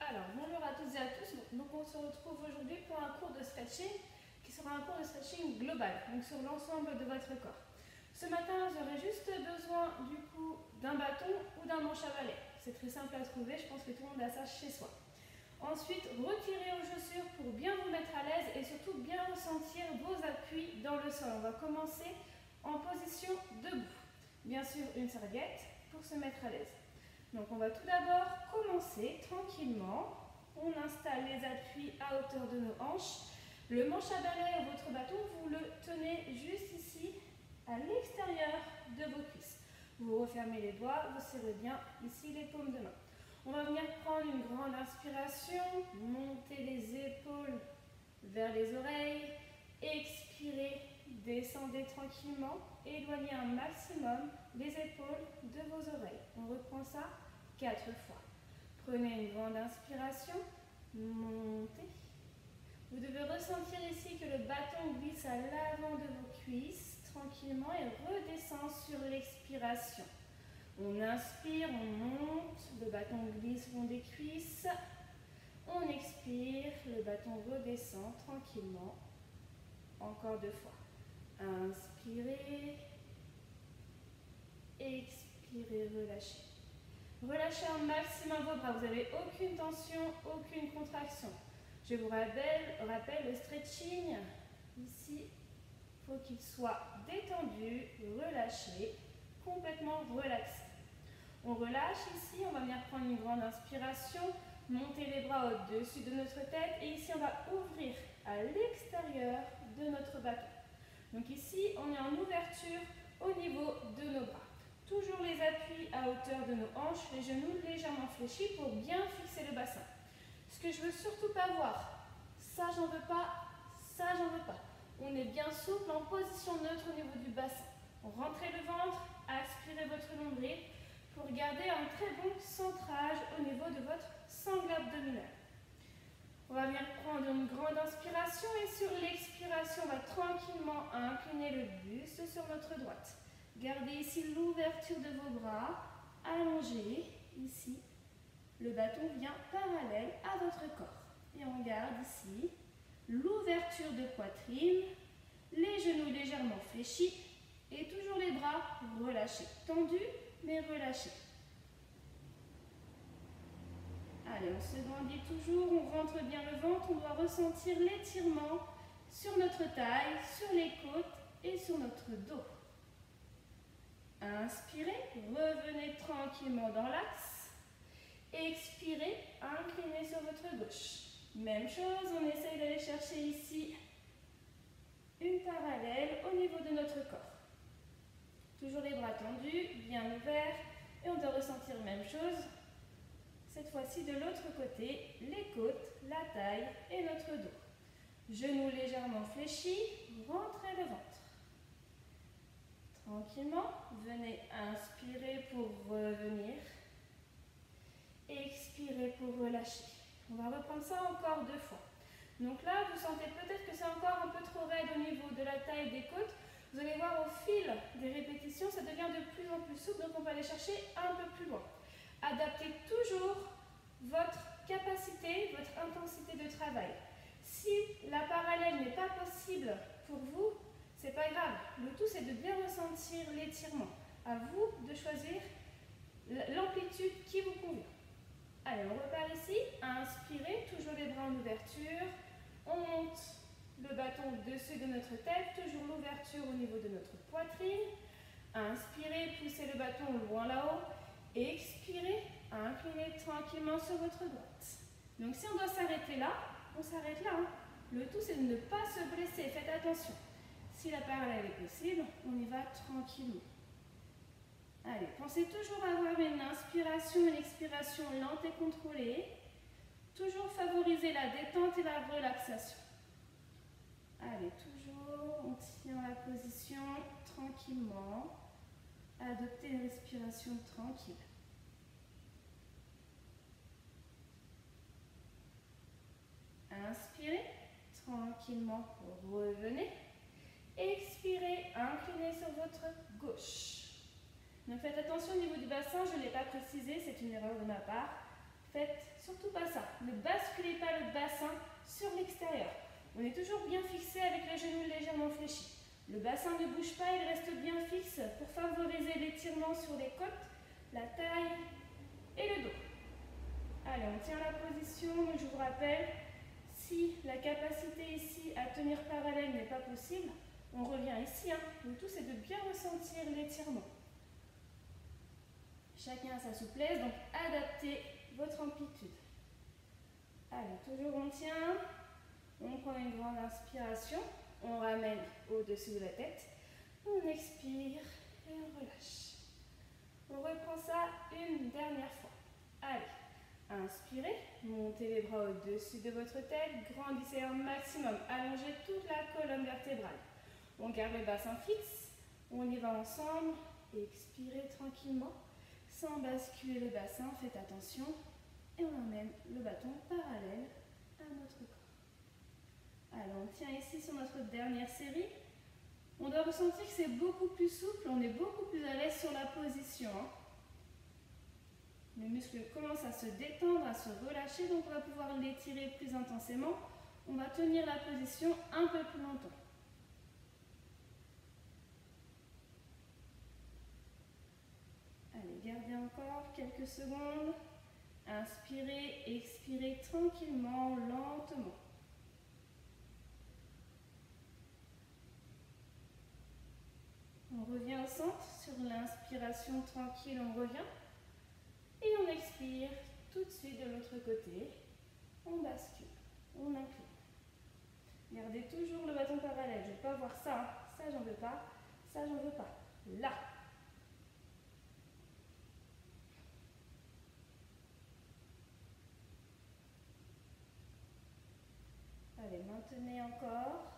Alors, bonjour à toutes et à tous. Donc, on se retrouve aujourd'hui pour un cours de stretching qui sera un cours de stretching global, donc sur l'ensemble de votre corps. Ce matin, vous aurez juste besoin du coup d'un bâton ou d'un manche à balai. C'est très simple à trouver, je pense que tout le monde a ça chez soi. Ensuite, retirez vos chaussures pour bien vous mettre à l'aise et surtout bien ressentir vos appuis dans le sol. On va commencer en position debout. Bien sûr, une serviette pour se mettre à l'aise. Donc on va tout d'abord commencer tranquillement. On installe les appuis à hauteur de nos hanches. Le manche à balai ou votre bâton, vous le tenez juste ici, à l'extérieur de vos cuisses. Vous refermez les doigts, vous serrez bien ici les paumes de main. On va venir prendre une grande inspiration, monter les épaules vers les oreilles, expirez, descendez tranquillement, éloignez un maximum les épaules de vos oreilles. On reprend ça 4 fois. Prenez une grande inspiration, montez. Vous devez ressentir ici que le bâton glisse à l'avant de vos cuisses tranquillement et redescend sur l'expiration. On inspire, on monte, le bâton glisse le long des cuisses. On expire, le bâton redescend tranquillement. Encore 2 fois. Inspirez, expirez, relâchez. Relâchez un maximum vos bras, vous n'avez aucune tension, aucune contraction. Je vous rappelle le stretching. Ici, il faut qu'il soit détendu, relâché, complètement relaxé. On relâche ici, on va venir prendre une grande inspiration, monter les bras au-dessus de notre tête et ici on va ouvrir à l'extérieur de notre bâton. Donc ici, on est en ouverture au niveau de nos bras. Toujours les appuis à hauteur de nos hanches, les genoux légèrement fléchis pour bien fixer le bassin. Ce que je veux surtout pas voir, ça j'en veux pas, ça j'en veux pas. On est bien souple en position neutre au niveau du bassin. Rentrez le ventre, aspirez votre nombril pour garder un très bon centrage au niveau de votre sangle abdominal. On va venir prendre une grande inspiration et sur l'expiration, on va tranquillement incliner le buste sur notre droite. Gardez ici l'ouverture de vos bras, allongez ici. Le bâton vient parallèle à votre corps. Et on garde ici l'ouverture de poitrine, les genoux légèrement fléchis et toujours les bras relâchés. Tendus mais relâchés. Allez, on se grandit toujours, on rentre bien le ventre, on doit ressentir l'étirement sur notre taille, sur les côtes et sur notre dos. Inspirez, revenez tranquillement dans l'axe. Expirez, inclinez sur votre gauche. Même chose, on essaye d'aller chercher ici une parallèle au niveau de notre corps. Toujours les bras tendus, bien ouverts, et on doit ressentir même chose. Cette fois-ci de l'autre côté, les côtes, la taille et notre dos. Genoux légèrement fléchis, rentrez le ventre. Tranquillement, venez inspirer pour revenir. Expirez pour relâcher. On va reprendre ça encore 2 fois. Donc là, vous sentez peut-être que c'est encore un peu trop raide au niveau de la taille des côtes. Vous allez voir au fil des répétitions, ça devient de plus en plus souple, donc on va aller chercher un peu plus loin. Adaptez toujours votre capacité, votre intensité de travail. Si la parallèle n'est pas possible pour vous, c'est pas grave. Le tout, c'est de bien ressentir l'étirement. À vous de choisir l'amplitude qui vous convient. Allez, on repart ici. Inspirez, toujours les bras en ouverture. On monte le bâton au-dessus de notre tête, toujours l'ouverture au niveau de notre poitrine. Inspirez, poussez le bâton loin là-haut. Expirez, inclinez tranquillement sur votre droite. Donc si on doit s'arrêter là, on s'arrête là. Le tout, c'est de ne pas se blesser. Faites attention. Si la parallèle est possible, on y va tranquillement. Allez, pensez toujours à avoir une inspiration et une expiration lente et contrôlée. Toujours favoriser la détente et la relaxation. Allez, toujours, on tient la position tranquillement. Adoptez une respiration tranquille. Inspirez, tranquillement, revenez. Expirez, inclinez sur votre gauche. Donc faites attention au niveau du bassin, je ne l'ai pas précisé, c'est une erreur de ma part. Faites surtout pas ça. Ne basculez pas le bassin sur l'extérieur. On est toujours bien fixé avec les genoux légèrement fléchis. Le bassin ne bouge pas, il reste bien fixe pour favoriser l'étirement sur les côtes, la taille et le dos. Allez, on tient la position, mais je vous rappelle, si la capacité ici à tenir parallèle n'est pas possible, on revient ici. Le tout, c'est de bien ressentir l'étirement. Chacun a sa souplesse, donc adaptez votre amplitude. Allez, toujours on tient. On prend une grande inspiration. On ramène au-dessus de la tête. On expire et on relâche. On reprend ça une dernière fois. Allez, inspirez. Montez les bras au-dessus de votre tête. Grandissez un maximum. Allongez toute la colonne vertébrale. On garde le bassin fixe. On y va ensemble. Expirez tranquillement. Sans basculer le bassin, faites attention. Et on emmène le bâton parallèle à notre corps. Alors, on tient ici sur notre dernière série. On doit ressentir que c'est beaucoup plus souple, on est beaucoup plus à l'aise sur la position. Les muscles commencent à se détendre, à se relâcher, donc on va pouvoir l'étirer plus intensément. On va tenir la position un peu plus longtemps. Allez, gardez encore quelques secondes. Inspirez, expirez tranquillement, lentement. On revient au centre, sur l'inspiration tranquille, on revient. Et on expire tout de suite de l'autre côté. On bascule, on incline. Gardez toujours le bâton parallèle, je ne veux pas voir ça, ça j'en veux pas, ça j'en veux pas. Là. Allez, maintenez encore.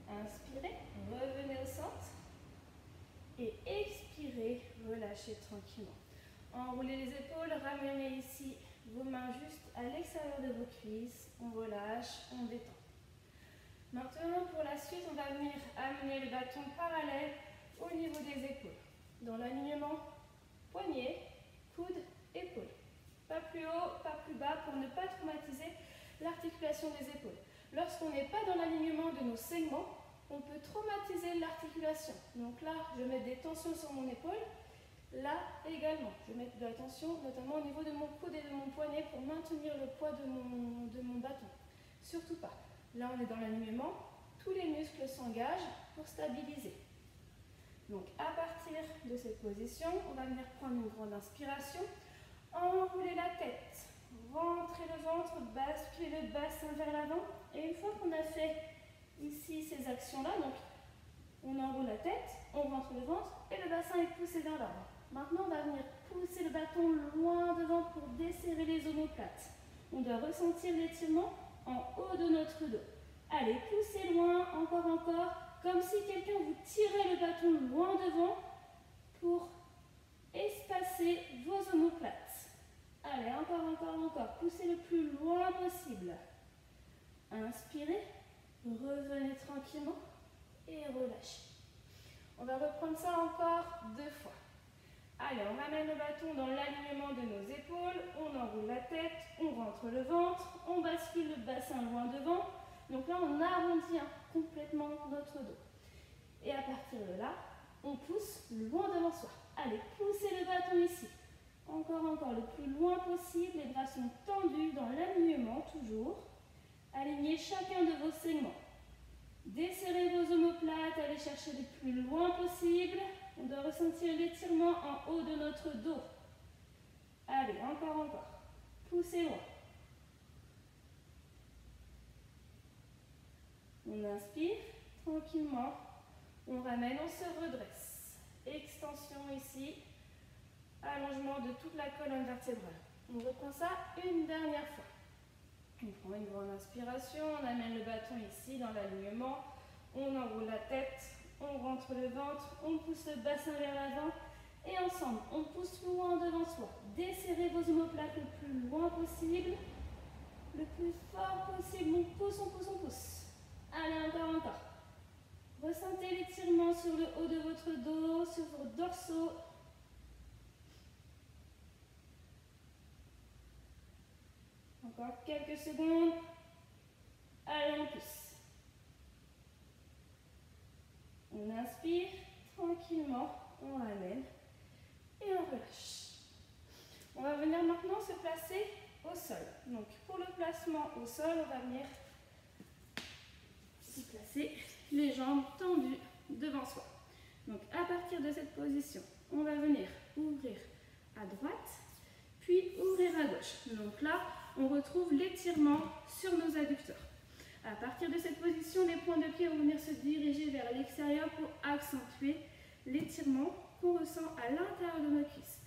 Inspirez, revenez au centre. Et expirez, relâchez tranquillement. Enroulez les épaules, ramenez ici vos mains juste à l'extérieur de vos cuisses. On relâche, on détend. Maintenant, pour la suite, on va venir amener le bâton parallèle au niveau des épaules. Dans l'alignement, poignet, coude, épaule. Pas plus haut, pas plus bas pour ne pas traumatiser l'articulation des épaules. Lorsqu'on n'est pas dans l'alignement de nos segments, on peut traumatiser l'articulation. Donc là, je mets des tensions sur mon épaule. Là également, je mets de la tension notamment au niveau de mon coude et de mon poignet pour maintenir le poids de mon bâton. Surtout pas. Là, on est dans l'alignement. Tous les muscles s'engagent pour stabiliser. Donc, à partir de cette position, on va venir prendre une grande inspiration. Enrouler la tête. Rentrez le ventre, basculez le bassin vers l'avant. Et une fois qu'on a fait ici ces actions-là, donc on enroule la tête, on rentre le ventre et le bassin est poussé vers l'avant. Maintenant, on va venir pousser le bâton loin devant pour desserrer les omoplates. On doit ressentir l'étirement en haut de notre dos. Allez, poussez loin, encore, comme si quelqu'un vous tirait le bâton loin devant pour espacer vos omoplates. Allez, encore, poussez le plus loin possible. Inspirez, revenez tranquillement et relâchez. On va reprendre ça encore 2 fois. Allez, on ramène le bâton dans l'alignement de nos épaules, on enroule la tête, on rentre le ventre, on bascule le bassin loin devant. Donc là, on arrondit complètement notre dos. Et à partir de là, on pousse loin devant soi. Allez, poussez le bâton ici. Encore, le plus loin possible. Les bras sont tendus dans l'alignement, toujours. Alignez chacun de vos segments. Desserrez vos omoplates, allez chercher le plus loin possible. On doit ressentir l'étirement en haut de notre dos. Allez, encore. Poussez loin. On inspire tranquillement. On ramène, on se redresse. Extension ici. Allongement de toute la colonne vertébrale. On reprend ça une dernière fois. On prend une grande inspiration, on amène le bâton ici dans l'alignement, on enroule la tête, on rentre le ventre, on pousse le bassin vers l'avant et ensemble, on pousse loin devant soi. Desserrez vos omoplates le plus loin possible, le plus fort possible. On pousse. Allez, encore. votre dos, sur vos dorsaux. Encore quelques secondes. Allez, on pousse. On inspire tranquillement, on ramène et on relâche. On va venir maintenant se placer au sol. Donc pour le placement au sol, on va venir se placer les jambes tendues devant soi. Donc à partir de cette position, on va venir ouvrir à droite, puis ouvrir à gauche. Donc là, on retrouve l'étirement sur nos adducteurs. À partir de cette position, les points de pied vont venir se diriger vers l'extérieur pour accentuer l'étirement qu'on ressent à l'intérieur de nos cuisses.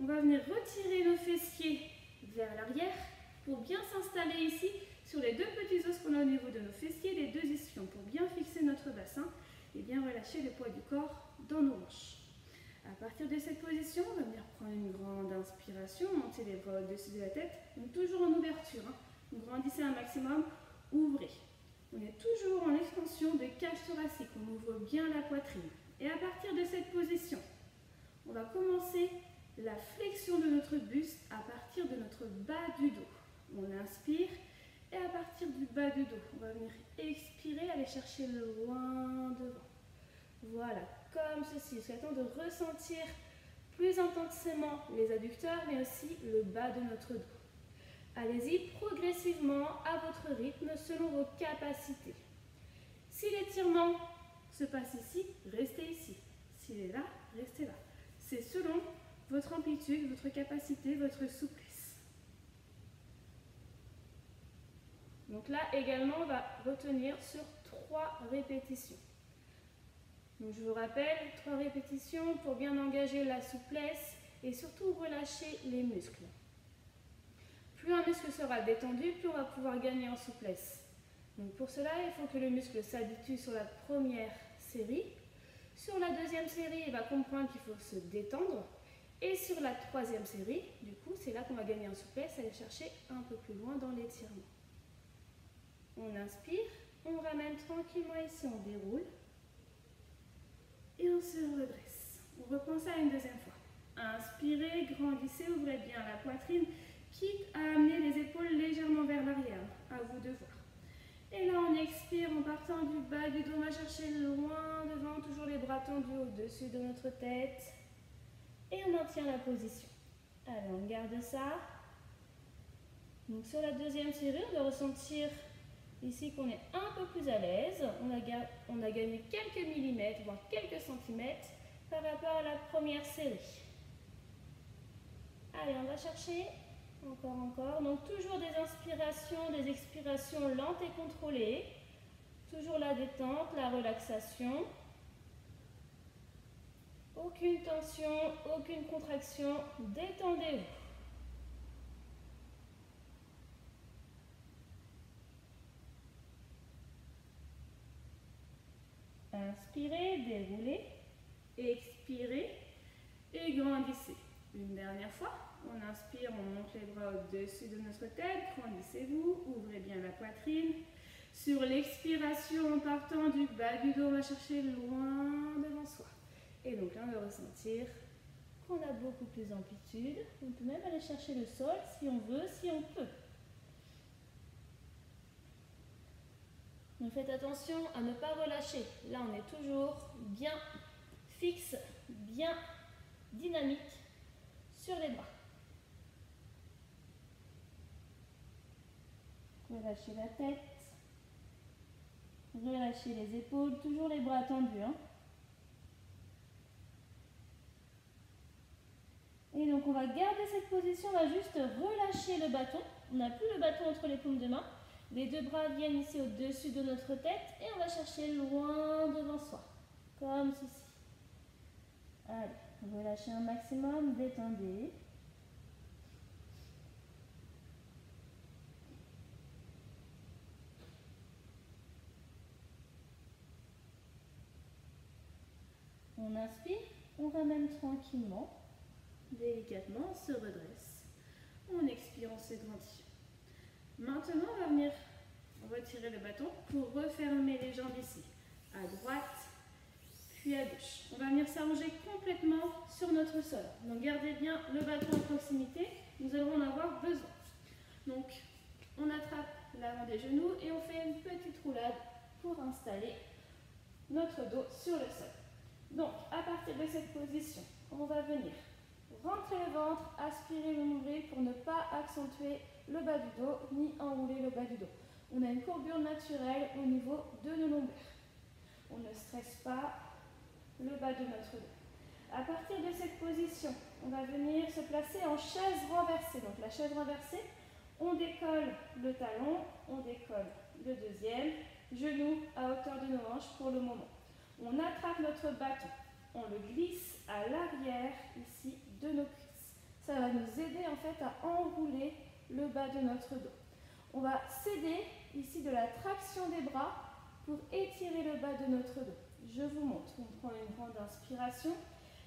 On va venir retirer nos fessiers vers l'arrière pour bien s'installer ici sur les deux petits os qu'on a au niveau de nos fessiers, les deux ischions, pour bien fixer notre bassin et bien relâcher le poids du corps dans nos hanches. À partir de cette position, on va venir prendre une grande inspiration, monter les bras au-dessus de la tête, donc toujours en ouverture. Grandissez un maximum, ouvrez. On est toujours en extension de cage thoracique, on ouvre bien la poitrine. Et à partir de cette position, on va commencer la flexion de notre buste à partir de notre bas du dos. On inspire et à partir du bas du dos, on va venir expirer, aller chercher loin devant. Voilà, comme ceci, jusqu'à temps de ressentir plus intensément les adducteurs, mais aussi le bas de notre dos. Allez-y progressivement à votre rythme, selon vos capacités. Si l'étirement se passe ici, restez ici. S'il est là, restez là. C'est selon votre amplitude, votre capacité, votre souplesse. Donc là également, on va retenir sur 3 répétitions. Donc je vous rappelle, 3 répétitions pour bien engager la souplesse et surtout relâcher les muscles. Plus un muscle sera détendu, plus on va pouvoir gagner en souplesse. Donc pour cela, il faut que le muscle s'habitue sur la première série. Sur la deuxième série, il va comprendre qu'il faut se détendre. Et sur la troisième série, du coup, c'est là qu'on va gagner en souplesse, aller chercher un peu plus loin dans l'étirement. On inspire, on ramène tranquillement ici, on déroule. Et on se redresse. On reprend ça une deuxième fois. Inspirez, grandissez, ouvrez bien la poitrine, quitte à amener les épaules légèrement vers l'arrière. À vous de voir. Et là, on expire en partant du bas du dos. On va chercher loin devant, toujours les bras tendus au-dessus de notre tête. Et on maintient la position. Allez, on garde ça. Donc sur la deuxième série, on va ressentir ici qu'on est un peu plus à l'aise. On a gagné quelques millimètres, voire quelques centimètres par rapport à la première série. Allez, on va chercher. Encore. Donc toujours des inspirations, des expirations lentes et contrôlées. Toujours la détente, la relaxation. Aucune tension, aucune contraction. Détendez-vous. Inspirez, déroulez. Expirez et grandissez. Une dernière fois. On inspire, on monte les bras au-dessus de notre tête, grandissez-vous, ouvrez bien la poitrine. Sur l'expiration, en partant du bas du dos, on va chercher loin devant soi. Et donc là, on va ressentir qu'on a beaucoup plus d'amplitude. On peut même aller chercher le sol si on veut, si on peut. Donc faites attention à ne pas relâcher. Là, on est toujours bien fixe, bien dynamique sur les bras. Relâchez la tête, relâchez les épaules, toujours les bras tendus. Et donc on va garder cette position, on va juste relâcher le bâton. On n'a plus le bâton entre les paumes de main. Les deux bras viennent ici au-dessus de notre tête et on va chercher loin devant soi, comme ceci. Allez, relâchez un maximum, détendez. On inspire, on ramène tranquillement, délicatement, on se redresse. On expire, on se grandit. Maintenant, on va venir retirer le bâton pour refermer les jambes ici. À droite, puis à gauche. On va venir s'allonger complètement sur notre sol. Donc gardez bien le bâton à proximité, nous allons en avoir besoin. Donc on attrape l'avant des genoux et on fait une petite roulade pour installer notre dos sur le sol. Donc à partir de cette position, on va venir rentrer le ventre, aspirer le nombril pour ne pas accentuer le bas du dos ni enrouler le bas du dos. On a une courbure naturelle au niveau de nos lombaires. On ne stresse pas le bas de notre dos. À partir de cette position, on va venir se placer en chaise renversée. Donc la chaise renversée, on décolle le talon, on décolle le deuxième, genou à hauteur de nos hanches pour le moment. On attrape notre bâton, on le glisse à l'arrière ici de nos cuisses. Ça va nous aider en fait à enrouler le bas de notre dos. On va s'aider ici de la traction des bras pour étirer le bas de notre dos. Je vous montre, on prend une grande inspiration.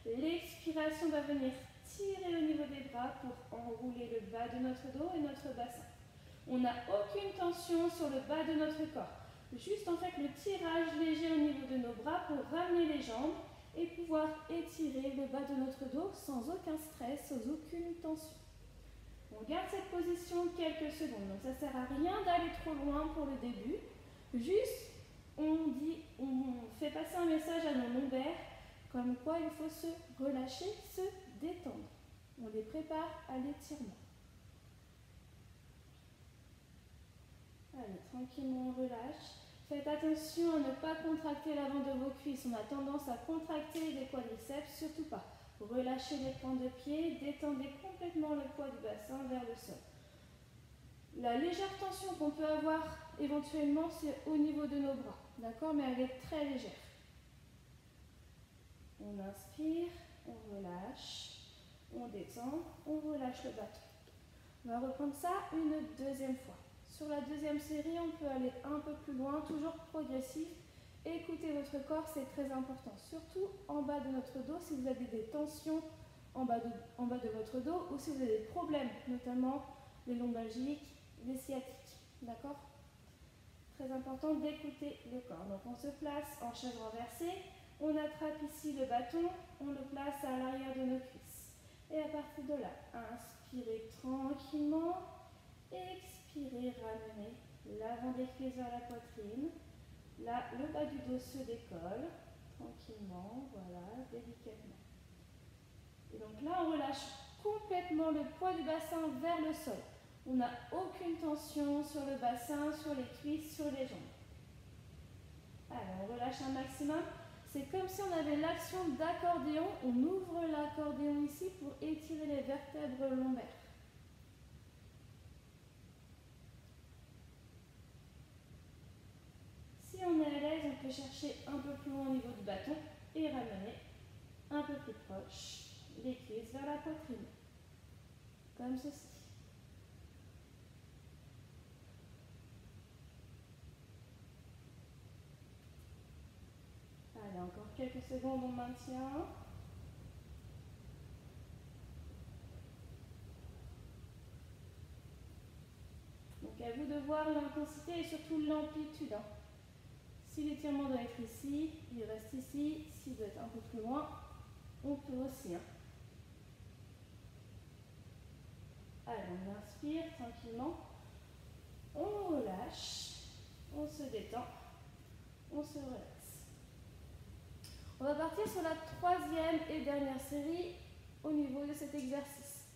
L'expiration va venir tirer au niveau des bras pour enrouler le bas de notre dos et notre bassin. On n'a aucune tension sur le bas de notre corps. Juste en fait le tirage léger au niveau de nos bras pour ramener les jambes et pouvoir étirer le bas de notre dos sans aucun stress, sans aucune tension. On garde cette position quelques secondes. Donc ça ne sert à rien d'aller trop loin pour le début. Juste, on fait passer un message à nos lombaires comme quoi il faut se relâcher, se détendre. On les prépare à l'étirement. Allez, tranquillement, on relâche. Faites attention à ne pas contracter l'avant de vos cuisses. On a tendance à contracter les quadriceps, surtout pas. Relâchez les pointes de pied, détendez complètement le poids du bassin vers le sol. La légère tension qu'on peut avoir éventuellement, c'est au niveau de nos bras, d'accord? Mais elle est très légère. On inspire, on relâche, on détend, on relâche le bâton. On va reprendre ça une deuxième fois. Sur la deuxième série, on peut aller un peu plus loin, toujours progressif. Écoutez votre corps, c'est très important. Surtout en bas de notre dos, si vous avez des tensions en bas de votre dos ou si vous avez des problèmes, notamment les lombalgiques, les sciatiques. D'accord? Très important d'écouter le corps. Donc on se place en chaise renversée. On attrape ici le bâton, on le place à l'arrière de nos cuisses. Et à partir de là, inspirez tranquillement, expirez, ramenez l'avant des cuisses vers la poitrine. Là, le bas du dos se décolle, tranquillement, voilà, délicatement. Et donc là, on relâche complètement le poids du bassin vers le sol. On n'a aucune tension sur le bassin, sur les cuisses, sur les jambes. Alors, on relâche un maximum. C'est comme si on avait l'action d'accordéon. On ouvre l'accordéon ici pour étirer les vertèbres lombaires. Si on est à l'aise, on peut chercher un peu plus loin au niveau du bâton et ramener un peu plus proche les cuisses vers la poitrine. Comme ceci. Allez, encore quelques secondes, on maintient. Donc à vous de voir l'intensité et surtout l'amplitude. Si l'étirement doit être ici, il reste ici. S'il doit être un peu plus loin, on peut aussi. Allez, on inspire tranquillement. On relâche. On se détend. On se relaxe. On va partir sur la troisième et dernière série au niveau de cet exercice.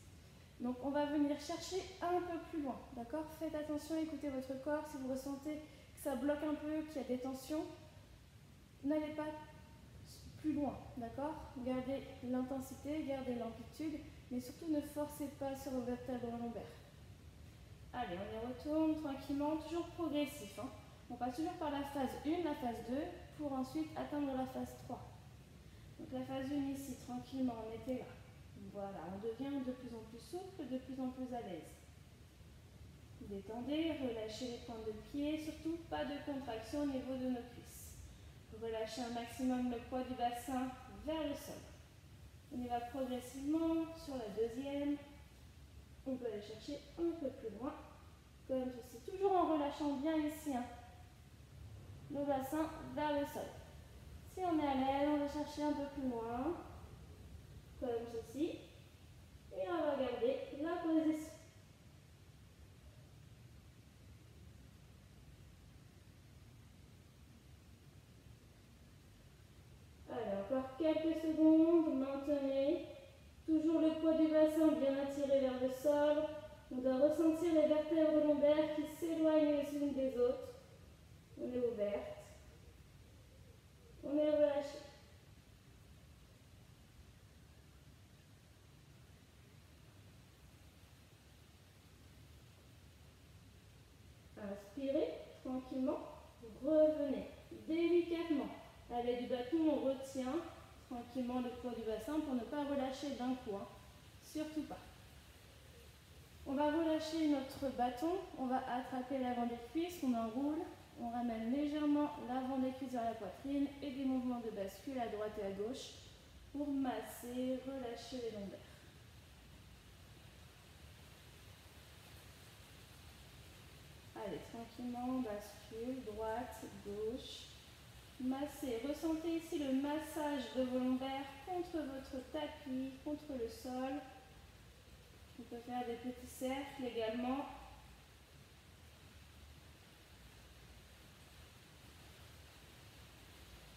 Donc on va venir chercher un peu plus loin, d'accord? Faites attention, écoutez votre corps. Si vous ressentez que ça bloque un peu, qu'il y a des tensions, n'allez pas plus loin, d'accord? Gardez l'intensité, gardez l'amplitude, mais surtout ne forcez pas sur vos vertèbres lombaires. Allez, on y retourne tranquillement, toujours progressif. On passe toujours par la phase 1, la phase 2, pour ensuite atteindre la phase 3. Donc la phase 1 ici, tranquillement, on était là. Voilà, on devient de plus en plus souple, de plus en plus à l'aise. Détendez, relâchez les pointes de pied, surtout pas de contraction au niveau de nos cuisses. Relâchez un maximum le poids du bassin vers le sol. On y va progressivement sur la deuxième. On peut aller chercher un peu plus loin, comme ceci. Toujours en relâchant bien ici le bassin vers le sol. Si on est à l'aise, on va chercher un peu plus loin, comme ceci. Et on va garder la position. Allez, encore quelques secondes, maintenez. Toujours le poids du bassin bien attiré vers le sol. On doit ressentir les vertèbres lombaires qui s'éloignent les unes des autres. On est ouverte. On est relâché. Inspirez tranquillement. Revenez délicatement. À l'aide du bâton, on retient tranquillement le poids du bassin pour ne pas relâcher d'un coup. Surtout pas. On va relâcher notre bâton. On va attraper l'avant des cuisses. On enroule. On ramène légèrement l'avant des cuisses vers la poitrine et des mouvements de bascule à droite et à gauche pour masser, relâcher les lombaires. Allez, tranquillement, bascule, droite, gauche. Massez. Ressentez ici le massage de vos lombaires contre votre tapis, contre le sol. On peut faire des petits cercles également.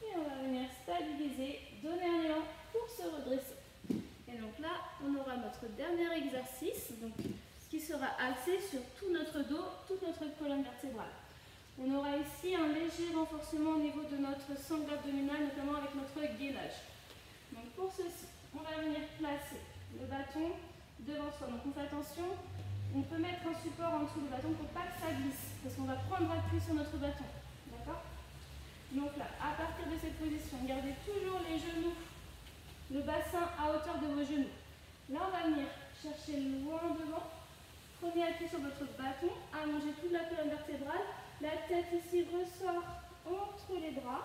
Et on va venir stabiliser, donner un élan pour se redresser. Et donc là, on aura notre dernier exercice, donc, qui sera axé sur tout notre dos, toute notre colonne vertébrale. On aura ici un léger renforcement au niveau de notre sangle abdominale, notamment avec notre gainage. Donc pour ceci, on va venir placer le bâton devant soi. Donc on fait attention, on peut mettre un support en dessous du bâton pour pas que ça glisse, parce qu'on va prendre appui sur notre bâton. D'accord? Donc là, à partir de cette position, gardez toujours les genoux, le bassin à hauteur de vos genoux. Là, on va venir chercher loin devant. Prenez appui sur votre bâton, allongez toute la colonne vertébrale. La tête ici ressort entre les bras.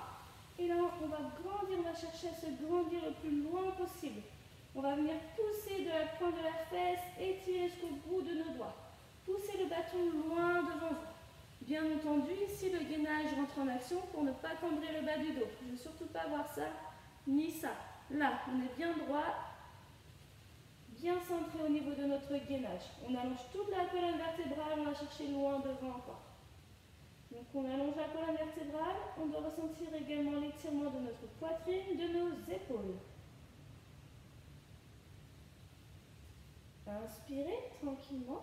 Et là, on va grandir, on va chercher à se grandir le plus loin possible. On va venir pousser de la pointe de la fesse, étirer jusqu'au bout de nos doigts. Poussez le bâton loin devant vous. Bien entendu, ici, le gainage rentre en action pour ne pas cambrer le bas du dos. Je ne veux surtout pas voir ça, ni ça. Là, on est bien droit, bien centré au niveau de notre gainage. On allonge toute la colonne vertébrale, on va chercher loin devant encore. Donc on allonge la colonne vertébrale, on doit ressentir également l'étirement de notre poitrine, de nos épaules. Inspirez tranquillement,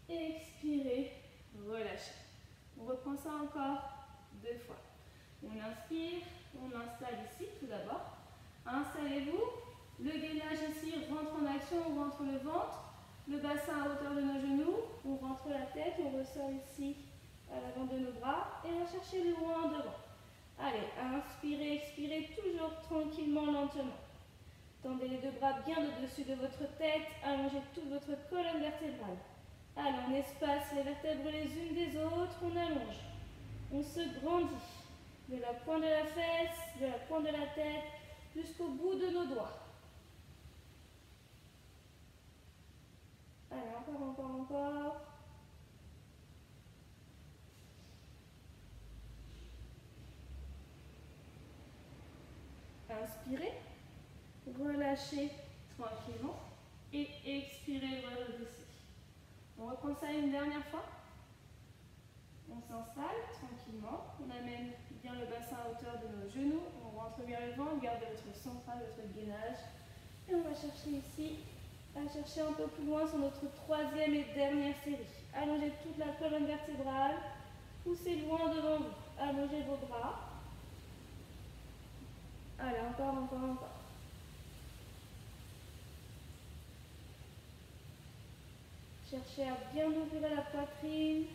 expirez, relâchez. On reprend ça encore 2 fois. On inspire, on installe ici tout d'abord. Installez-vous, le gainage ici rentre en action, on rentre le ventre, le bassin à hauteur de nos genoux, on rentre la tête, on ressort ici à l'avant de nos bras et on va chercher loin devant. Allez, inspirez, expirez, toujours tranquillement, lentement. Tendez les 2 bras bien au-dessus de votre tête, allongez toute votre colonne vertébrale. Allez, on espace les vertèbres les unes des autres, on allonge. On se grandit. De la pointe de la fesse, de la pointe de la tête, jusqu'au bout de nos doigts. Allez, encore. Inspirez, relâchez tranquillement et expirez, redressez. On reprend ça une dernière fois. On s'installe tranquillement, on amène bien le bassin à hauteur de nos genoux, on rentre bien le ventre, gardez votre central, votre gainage. Et on va chercher ici, à chercher un peu plus loin sur notre 3e et dernière série. Allongez toute la colonne vertébrale, poussez loin devant vous, allongez vos bras. Allez, encore. Cherchez à bien ouvrir la poitrine,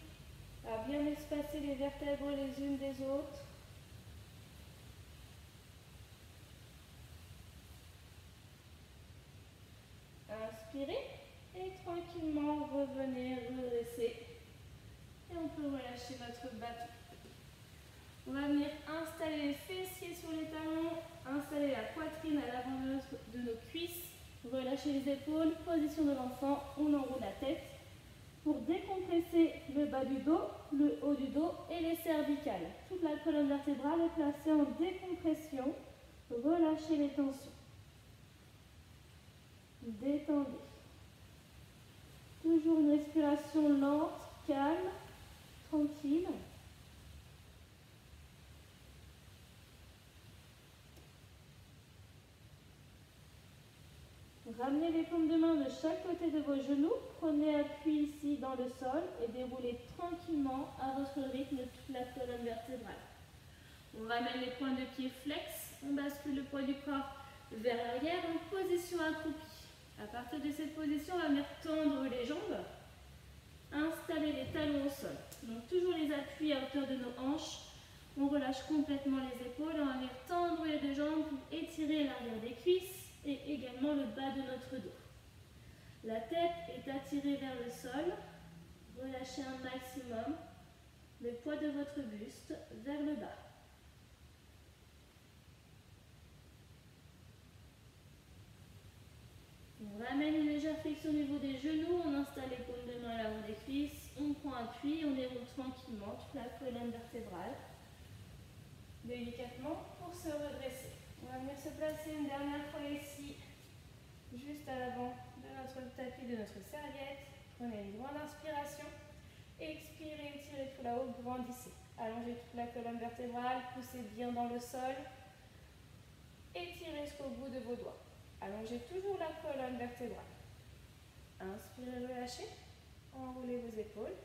à bien espacer les vertèbres les unes des autres. Inspirez et tranquillement revenez, redressez. Et on peut relâcher votre bâton. On va venir installer les fessiers sur les talons, installer la poitrine à l'avant de nos cuisses, relâcher les épaules, position de l'enfant, on enroule la tête. pour décompresser le bas du dos, le haut du dos et les cervicales. Toute la colonne vertébrale est placée en décompression. Relâchez les tensions. Détendez. Toujours une respiration lente, calme, tranquille. Ramenez les paumes de main de chaque côté de vos genoux. Prenez appui ici dans le sol et déroulez tranquillement à votre rythme toute la colonne vertébrale. On ramène les points de pied flex. On bascule le poids du corps vers l'arrière en position accroupie. À partir de cette position, on va venir tendre les jambes. Installer les talons au sol. Donc toujours les appuis à hauteur de nos hanches. On relâche complètement les épaules. On va venir tendre les deux jambes pour étirer l'arrière des cuisses et également le bas de notre dos. La tête est attirée vers le sol. Relâchez un maximum le poids de votre buste vers le bas. On ramène une légère flexion au niveau des genoux, on installe les paumes de main à l'avant des cuisses, on prend appui, on déroule tranquillement toute la colonne vertébrale, délicatement pour se redresser. On va venir se placer une dernière fois ici, juste à l'avant de notre tapis, de notre serviette. Prenez une grande inspiration, expirez, étirez tout là-haut, grandissez. Allongez toute la colonne vertébrale, poussez bien dans le sol, étirez jusqu'au bout de vos doigts. Allongez toujours la colonne vertébrale. Inspirez, relâchez. Enroulez vos épaules.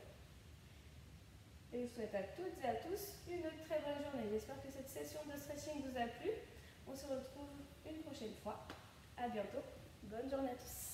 Et je vous souhaite à toutes et à tous une très bonne journée. J'espère que cette session de stretching vous a plu. On se retrouve une prochaine fois. À bientôt. Bonne journée à tous.